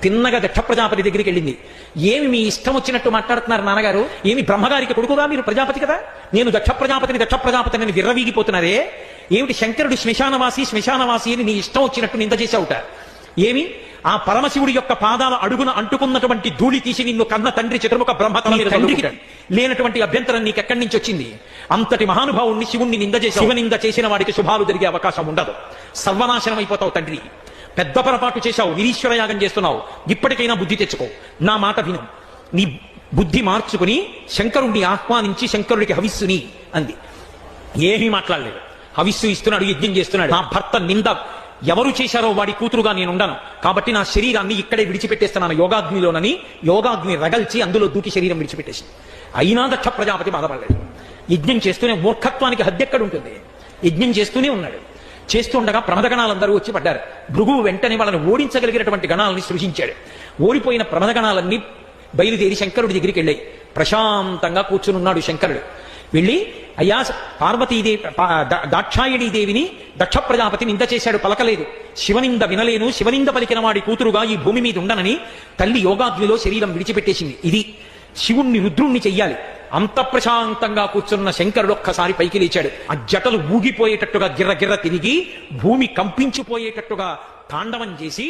తిన్నగా దక్ష ప్రజాపతి దగ్గరికి వెళ్ళింది. ఏమి మీ ఇష్టం వచ్చినట్టు మాట్లాడుతున్నారు నాన్నగారు? ఏమి బ్రహ్మగారికి కొడుకుగా మీరు ప్రజాపతి కదా? నేను దక్ష ప్రజాపతిని విర్రవీగిపోతున్నారే ఏమిటి? శంకరుడు శ్మశానవాసి అని నీ ఇష్టం వచ్చినట్టు నింద చేశావుట. ఏమి ఆ పరమశివుడి యొక్క పాదాల అడుగున అంటుకున్నటువంటి ధూళి తీసి నిన్ను కన్న తండ్రి చతుర్ముఖ బ్రహ్మ తండ్రికి లేనటువంటి అభ్యంతరం నీకెక్కడి నుంచి వచ్చింది? అంతటి మహానుభావుణ్ణి శివుణ్ణి నింద చేసి శివనింద చేసిన వాడికి శుభాలు జరిగే అవకాశం ఉండదు. సర్వనాశనం అయిపోతావు తండ్రి. పెద్ద పొరపాటు చేశావు, నిరీశ్వర యాగం చేస్తున్నావు. ఇప్పటికైనా బుద్ధి తెచ్చుకో, నా మాట విను. నీ బుద్ధి మార్చుకుని శంకరుణ్ణి ఆహ్వానించి శంకరుడికి హవిస్సుని అంది. ఏమీ మాట్లాడలేదు. హవిస్సు ఇస్తున్నాడు, యజ్ఞం చేస్తున్నాడు. నా భర్త నింద ఎవరు చేశారో వాడి కూతురుగా నేను ఉండను, కాబట్టి నా శరీరాన్ని ఇక్కడే విడిచిపెట్టేస్తున్నాను యోగాగ్నిలోనని యోగాగ్ని రగల్చి అందులో దూకి శరీరం విడిచిపెట్టేసి. అయినా దక్ష ప్రజాపతి బాధపడలేదు. యజ్ఞం చేస్తూనే, మూర్ఖత్వానికి హద్దెక్కడ ఉంటుంది? యజ్ఞం చేస్తూనే ఉన్నాడు. చేస్తుండగా ప్రమదగణాలందరూ వచ్చి పడ్డారు. భృగువు వెంటనే వాళ్ళని ఓడించగలిగినటువంటి గణాలని సృజించాడు. ఓడిపోయిన ప్రమదగణాలన్నీ బయలుదేరి శంకరుడి దగ్గరికి వెళ్ళాయి. ప్రశాంతంగా కూర్చునున్నాడు శంకరుడు. వెళ్ళి, అయ్యా పార్వతీదేవి దాక్షాయణీదేవిని దక్ష ప్రజాపతి నింద చేశాడు, పలకలేదు. శివనింద వినలేను, శివనింద పలికిన వాడి కూతురుగా ఈ భూమి మీద ఉండనని తల్లి యోగాగ్నిలో శరీరం విడిచిపెట్టేసింది. ఇది శివుణ్ణి రుద్రుణ్ణి చెయ్యాలి. అంత ప్రశాంతంగా కూర్చున్న శంకరుడు ఒక్కసారి పైకి లేచాడు. ఆ జటలు ఊగిపోయేటట్టుగా గిర్ర గిర్ర తిరిగి భూమి కంపించిపోయేటట్టుగా తాండవం చేసి